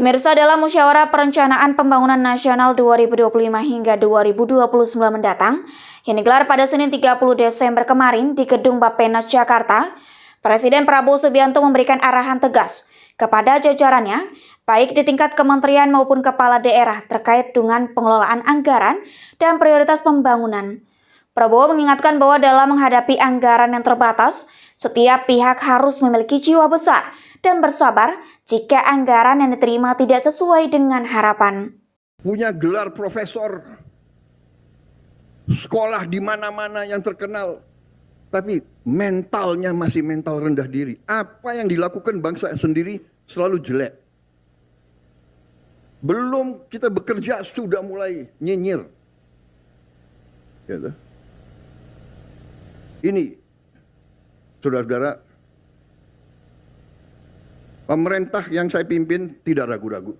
Pemirsa, dalam Musyawarah Perencanaan Pembangunan Nasional 2025 hingga 2029 mendatang, yang digelar pada Senin 30 Desember kemarin di Gedung Bappenas, Jakarta, Presiden Prabowo Subianto memberikan arahan tegas kepada jajarannya, baik di tingkat kementerian maupun kepala daerah terkait dengan pengelolaan anggaran dan prioritas pembangunan. Prabowo mengingatkan bahwa dalam menghadapi anggaran yang terbatas, setiap pihak harus memiliki jiwa besar dan bersabar jika anggaran yang diterima tidak sesuai dengan harapan. Punya gelar profesor, sekolah di mana-mana yang terkenal, tapi mentalnya masih mental rendah diri. Apa yang dilakukan bangsa sendiri selalu jelek. Belum kita bekerja sudah mulai nyinyir. Gitu. Ini, saudara-saudara, pemerintah yang saya pimpin tidak ragu-ragu.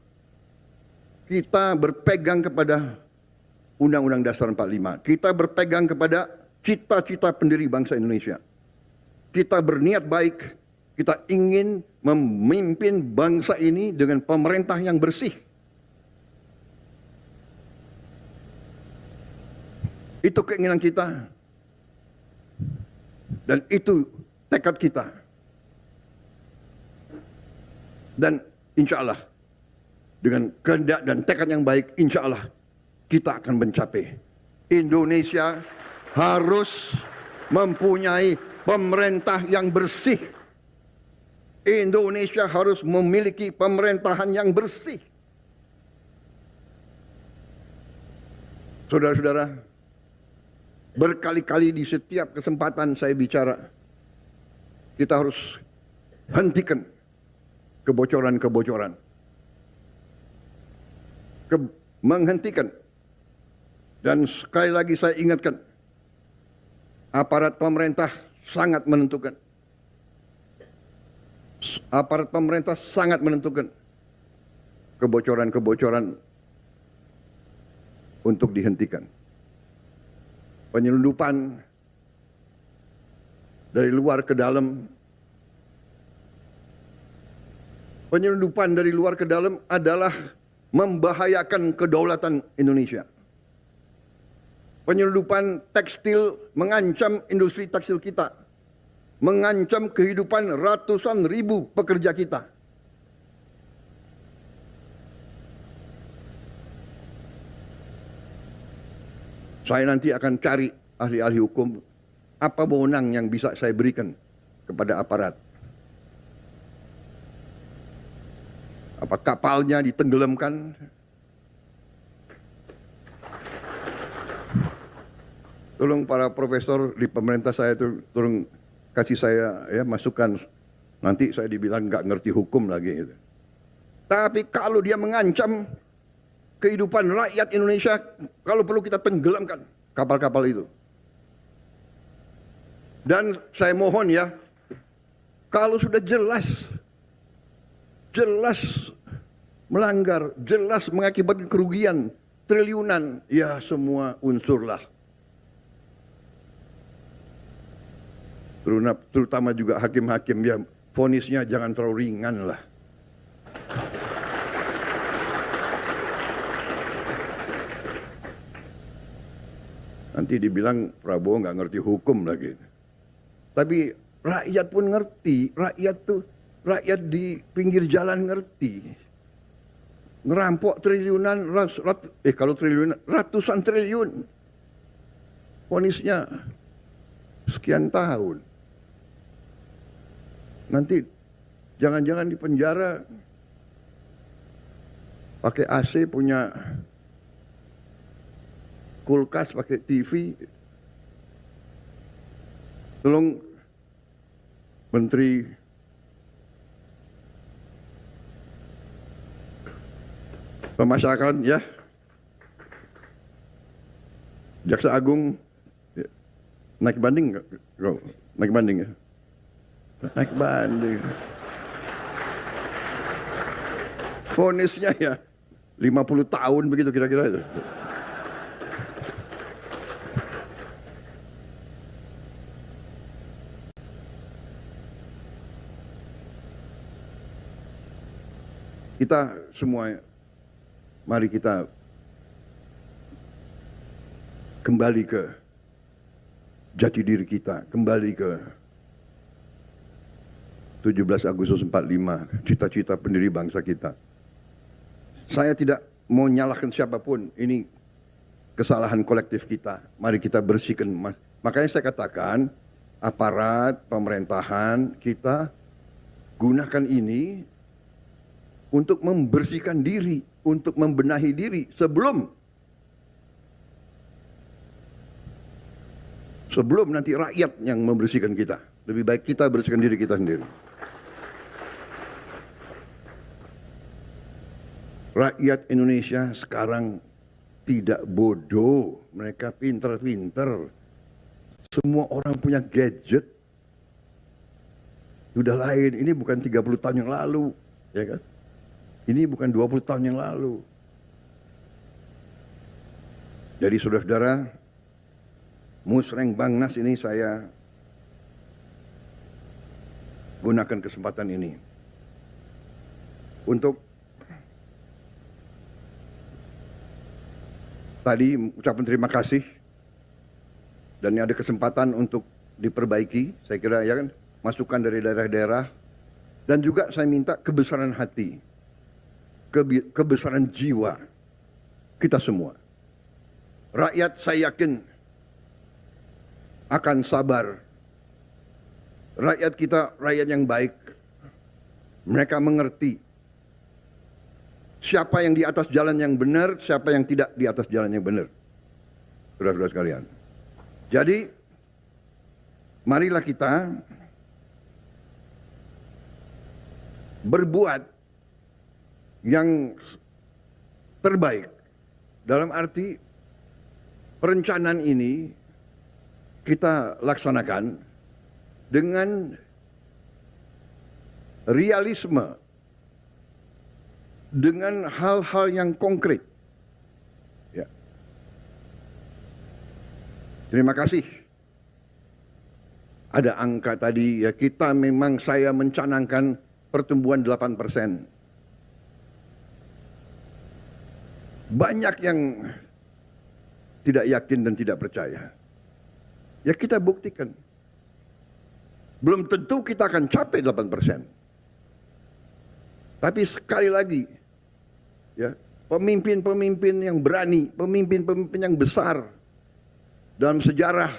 Kita berpegang kepada Undang-Undang Dasar 45. Kita berpegang kepada cita-cita pendiri bangsa Indonesia. Kita berniat baik. Kita ingin memimpin bangsa ini dengan pemerintah yang bersih. Itu keinginan kita. Dan itu tekad kita. Dan insya Allah, dengan kehendak dan tekad yang baik, insya Allah kita akan mencapai. Indonesia harus mempunyai pemerintah yang bersih. Indonesia harus memiliki pemerintahan yang bersih. Saudara-saudara, berkali-kali di setiap kesempatan saya bicara, kita harus hentikan kebocoran-kebocoran. Menghentikan. Dan sekali lagi saya ingatkan, aparat pemerintah sangat menentukan. Aparat pemerintah sangat menentukan kebocoran-kebocoran untuk dihentikan. Penyelundupan dari luar ke dalam. Penyelundupan dari luar ke dalam adalah membahayakan kedaulatan Indonesia. Penyelundupan tekstil mengancam industri tekstil kita. Mengancam kehidupan ratusan ribu pekerja kita. Saya nanti akan cari ahli-ahli hukum, apa wewenang yang bisa saya berikan kepada aparat. Apa kapalnya ditenggelamkan? Tolong para profesor di pemerintah saya itu tolong kasih saya ya masukan. Nanti saya dibilang nggak ngerti hukum lagi. Gitu. Tapi kalau dia mengancam kehidupan rakyat Indonesia, kalau perlu kita tenggelamkan kapal-kapal itu. Dan saya mohon ya, kalau sudah jelas melanggar, jelas mengakibatkan kerugian triliunan, ya semua unsurlah. Terutama juga hakim-hakim ya, vonisnya jangan terlalu ringan lah. Nanti dibilang Prabowo nggak ngerti hukum lagi. Tapi rakyat pun ngerti, rakyat di pinggir jalan ngerti. Ngerampok triliunan, kalau triliunan, ratusan triliun. Vonisnya sekian tahun. Nanti jangan-jangan di penjara pakai AC, punya kulkas, pakai TV. Tolong Menteri Pemasyarakatan ya, Jaksa Agung ya. Naik banding nggak? Naik banding ya? Naik banding. Vonisnya ya 50 tahun begitu kira-kira itu. Kita semua, mari kita kembali ke jati diri kita, kembali ke 17 Agustus 45, cita-cita pendiri bangsa kita. Saya tidak mau nyalahkan siapapun, ini kesalahan kolektif kita. Mari kita bersihkan. Makanya saya katakan, aparat pemerintahan kita gunakan ini untuk membersihkan diri, untuk membenahi diri sebelum nanti rakyat yang membersihkan kita. Lebih baik kita bersihkan diri kita sendiri. Rakyat Indonesia sekarang tidak bodoh, mereka pinter-pinter. Semua orang punya gadget. Sudah lain, ini bukan 30 tahun yang lalu, ya kan? Ini bukan 20 tahun yang lalu. Jadi saudara-saudara, Musreng Bangnas ini saya gunakan kesempatan ini untuk tadi ucapan terima kasih, dan ada kesempatan untuk diperbaiki, saya kira ya kan, masukan dari daerah-daerah, dan juga saya minta kebesaran hati, kebesaran jiwa kita semua. Rakyat saya yakin akan sabar. Rakyat kita rakyat yang baik. Mereka mengerti siapa yang di atas jalan yang benar, siapa yang tidak di atas jalan yang benar. Saudara-saudara sekalian. Jadi, marilah kita berbuat yang terbaik. Dalam arti perencanaan ini kita laksanakan dengan realisme, dengan hal-hal yang konkret. Ya. Terima kasih. Ada angka tadi, ya kita memang saya mencanangkan pertumbuhan 8%. Banyak yang tidak yakin dan tidak percaya. Ya kita buktikan. Belum tentu kita akan capai 8%. Tapi sekali lagi, ya, pemimpin-pemimpin yang berani, pemimpin-pemimpin yang besar dalam sejarah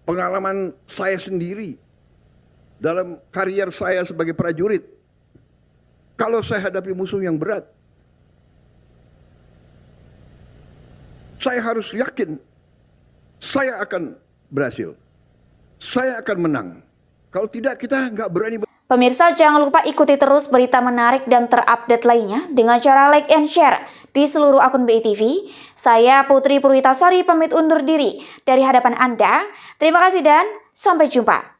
pengalaman saya sendiri, dalam karier saya sebagai prajurit, kalau saya hadapi musuh yang berat, saya harus yakin saya akan berhasil, saya akan menang. Kalau tidak, kita nggak berani. Pemirsa, jangan lupa ikuti terus berita menarik dan terupdate lainnya dengan cara like and share di seluruh akun BI TV. Saya Putri Purwitasari pamit undur diri dari hadapan Anda. Terima kasih dan sampai jumpa.